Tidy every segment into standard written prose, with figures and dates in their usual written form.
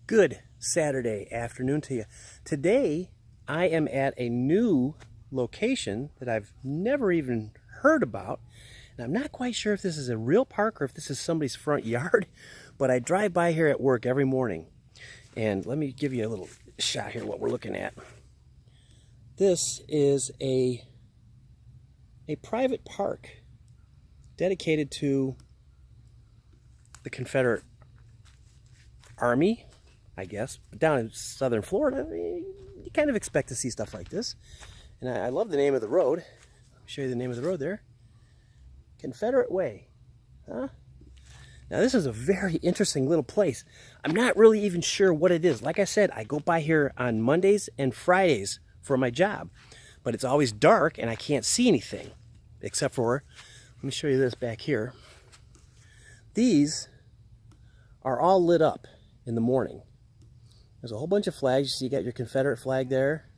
Good Saturday afternoon to you. Today, I am at a new location that I've never even heard about. And I'm not quite sure if this is a real park or if this is somebody's front yard, but I drive by here at work every morning. And let me give you a little shot here what we're looking at. This is a private park dedicated to the Confederate Army, I guess. But down in southern Florida, you kind of expect to see stuff like this. And I love the name of the road. I'll show you the name of the road there. Confederate Way. Huh? Now this is a very interesting little place. I'm not really even sure what it is. Like I said, I go by here on Mondays and Fridays for my job. But it's always dark and I can't see anything. Except for, let me show you this back here. These are all lit up in the morning. There's a whole bunch of flags. You see, you got your Confederate flag there.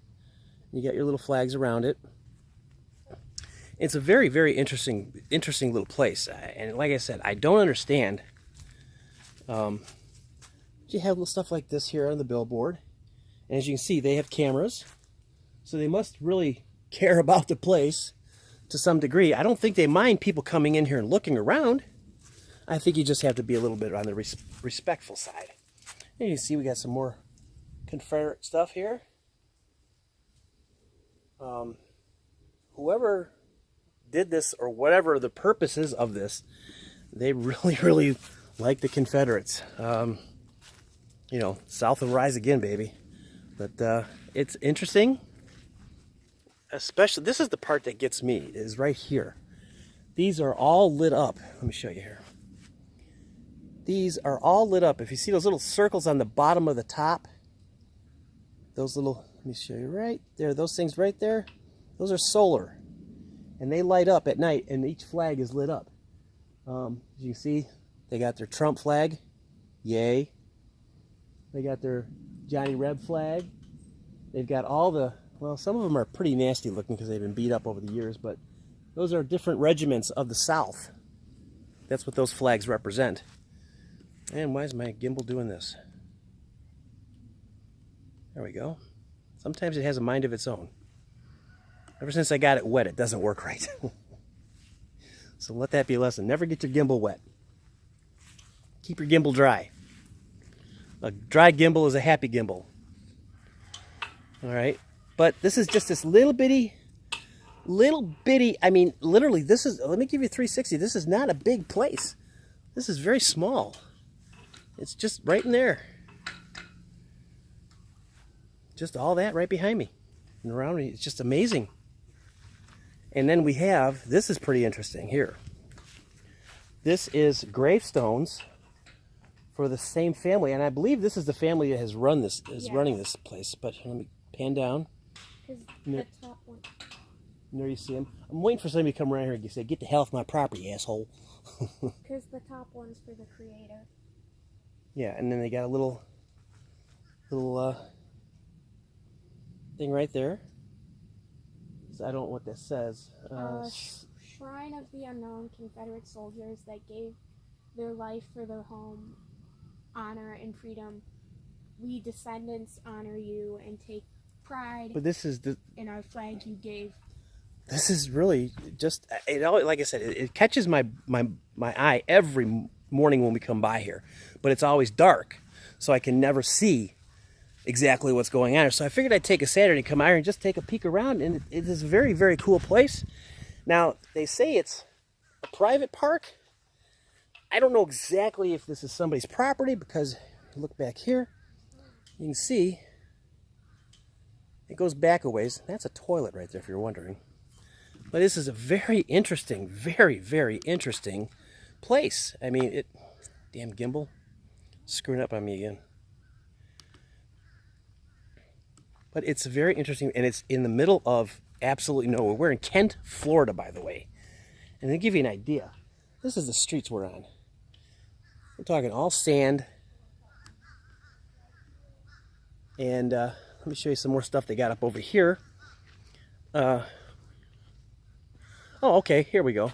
You got your little flags around it. It's a very, very interesting little place. And like I said, I don't understand. You have little stuff like this here on the billboard. And as you can see, they have cameras. So they must really care about the place to some degree. I don't think they mind people coming in here and looking around. I think you just have to be a little bit on the respectful side. And you see we got some more Confederate stuff here. Whoever did this, or whatever the purpose is of this, they really, really like the Confederates. You know, South will rise again, baby. But it's interesting. Especially, this is the part that gets me, is right here. These are all lit up. Let me show you here. These are all lit up. If you see those little circles on the bottom of the top, those little, let me show you right there, those things right there, those are solar. And they light up at night, and each flag is lit up. As you can see, they got their Trump flag, yay. They got their Johnny Reb flag. They've got all the, well, some of them are pretty nasty looking because they've been beat up over the years, but those are different regiments of the South. That's what those flags represent. And why is my gimbal doing this? There we go. Sometimes it has a mind of its own. Ever since I got it wet, it doesn't work right. So let that be a lesson. Never get your gimbal wet. Keep your gimbal dry. A dry gimbal is a happy gimbal. All right. But this is just this little bitty, I mean, literally, this is, let me give you 360. This is not a big place. This is very small. It's just right in there. Just all that right behind me and around me. It's just amazing. And then we have, this is pretty interesting here. This is gravestones for the same family. And I believe this is the family that has run this, running this place. But let me pan down. The top one. And there you see him. I'm waiting for somebody to come around here and say, "Get the hell off my property, asshole." Because the top one's for the creator. Yeah, and then they got a little thing right there. So I don't know what that says. Shrine of the unknown Confederate soldiers that gave their life for their home, honor, and freedom. We descendants honor you and take pride. But this is in our flag you gave. This is really just, like I said, it catches my eye every morning when we come by here. But it's always dark, so I can never see exactly what's going on. So I figured I'd take a Saturday and come out here and just take a peek around. And it is a very, very cool place. Now, they say it's a private park. I don't know exactly if this is somebody's property because if you look back here, you can see it goes back a ways. That's a toilet right there if you're wondering. But this is a very interesting, very, very interesting place. I mean, damn gimbal, screwing up on me again. But it's very interesting, and it's in the middle of absolutely nowhere. We're in Kent, Florida, by the way. And to give you an idea, this is the streets we're on. We're talking all sand. And let me show you some more stuff they got up over here. Oh, okay, here we go.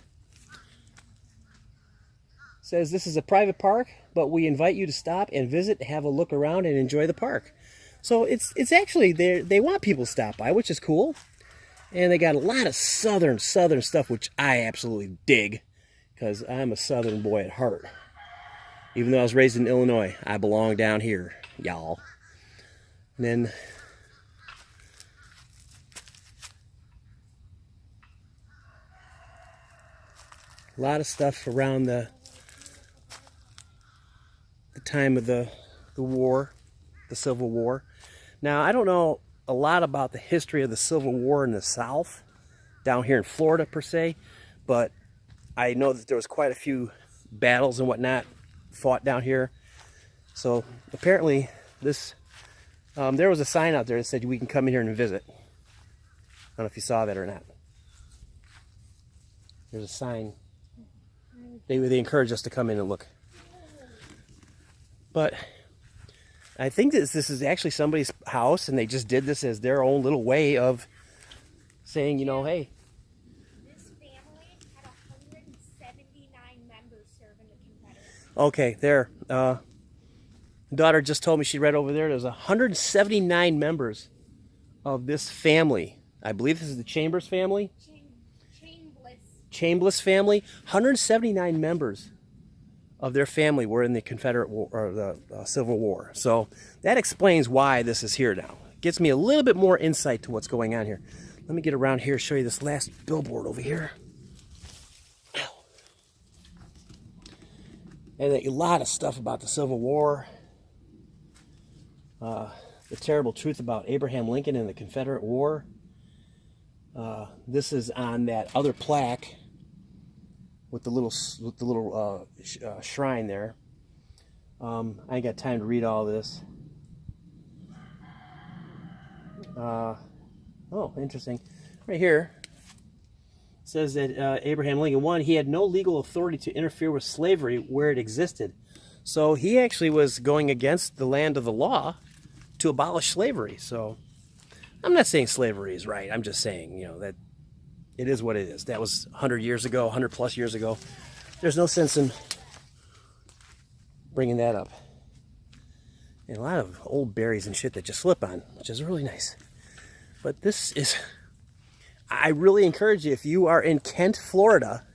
says this is a private park, but we invite you to stop and visit, have a look around, and enjoy the park. So it's actually they want people to stop by, which is cool. And they got a lot of southern stuff, which I absolutely dig, because I'm a southern boy at heart. Even though I was raised in Illinois, I belong down here, y'all. And then a lot of stuff around the time of the war, the Civil War. Now, I don't know a lot about the history of the Civil War in the South, down here in Florida per se, but I know that there was quite a few battles and whatnot fought down here. So apparently this, there was a sign out there that said we can come in here and visit. I don't know if you saw that or not. There's a sign. They encourage us to come in and look. But I think this is actually somebody's house, and they just did this as their own little way of saying, you know, hey. This family had 179 members serving the Confederates. Okay, there. Daughter just told me she read over there. There's 179 members of this family. I believe this is the Chambers family. Chambliss family. 179 members of their family were in the Confederate War, or the Civil War. So that explains why this is here now. It gives me a little bit more insight to what's going on here. Let me get around here and show you this last billboard over here. And a lot of stuff about the Civil War. The terrible truth about Abraham Lincoln and the Confederate War. This is on that other plaque with the little shrine there. I ain't got time to read all this. Oh, interesting. Right here it says that Abraham Lincoln, one, he had no legal authority to interfere with slavery where it existed. So he actually was going against the land of the law to abolish slavery. So I'm not saying slavery is right. I'm just saying, you know, that it is what it is. That was 100 years ago, 100 plus years ago. There's no sense in bringing that up. And a lot of old berries and shit that just slip on, which is really nice. But this is, I really encourage you, if you are in Kent, Florida,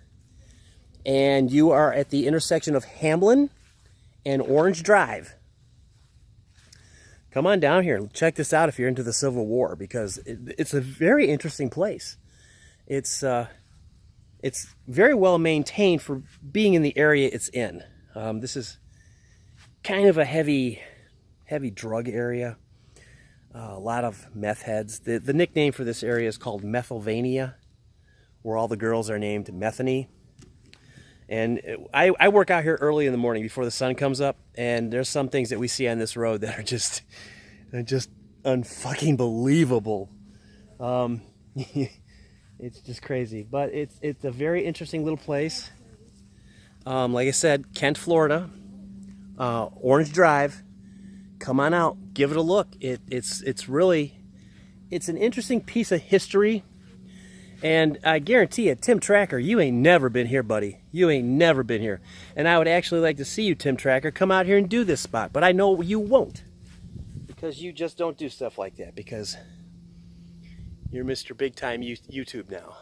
and you are at the intersection of Hamlin and Orange Drive, come on down here and check this out if you're into the Civil War, because it's a very interesting place. It's very well maintained for being in the area it's in. This is kind of a heavy drug area. A lot of meth heads. The nickname for this area is called Methylvania, where all the girls are named Methany. And I work out here early in the morning before the sun comes up, and there's some things that we see on this road that are just unfucking believable. It's just crazy, but it's a very interesting little place. Like I said, Kent, Florida, Orange Drive. Come on out, give it a look. It's an interesting piece of history. And I guarantee you, Tim Tracker, you ain't never been here, buddy. You ain't never been here. And I would actually like to see you, Tim Tracker, come out here and do this spot. But I know you won't. Because you just don't do stuff like that. Because you're Mr. Big Time YouTube now.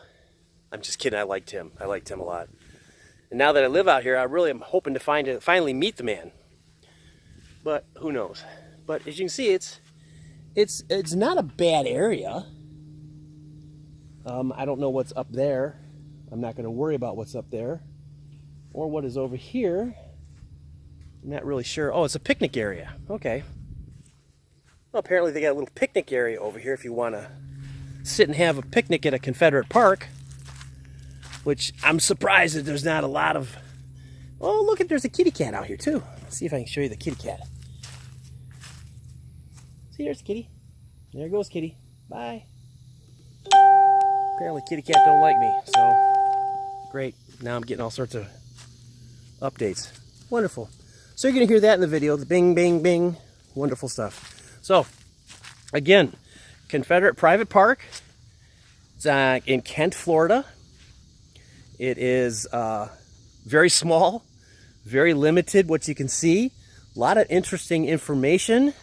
I'm just kidding. I like Tim. I like Tim a lot. And now that I live out here, I really am hoping to finally meet the man. But who knows? But as you can see, it's not a bad area. I don't know what's up there. I'm not going to worry about what's up there. Or what is over here. I'm not really sure. Oh, it's a picnic area. Okay. Well, apparently they got a little picnic area over here if you want to sit and have a picnic at a Confederate park. Which I'm surprised that there's not a lot of... Oh, look, there's a kitty cat out here too. Let's see if I can show you the kitty cat. See, there's kitty. There goes kitty. Bye. Apparently kitty cat don't like me, so great. Now I'm getting all sorts of updates. Wonderful. So you're going to hear that in the video, the bing, bing, bing. Wonderful stuff. So, again, Confederate Private Park. It's in Kent, Florida. It is very small, very limited what you can see. A lot of interesting information.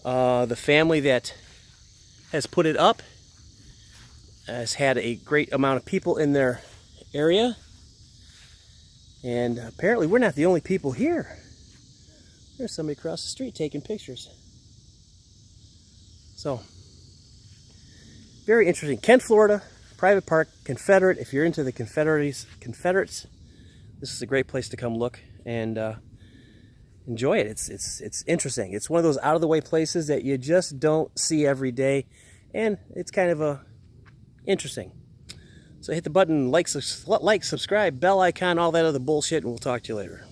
The family that has put it up has had a great amount of people in their area. And apparently we're not the only people here. There's somebody across the street taking pictures. So, very interesting. Kent, Florida, private park, Confederate. If you're into the Confederates, this is a great place to come look and enjoy it. It's interesting. It's one of those out-of-the-way places that you just don't see every day, and it's kind of interesting. So hit the button, like, subscribe, bell icon, all that other bullshit, and we'll talk to you later.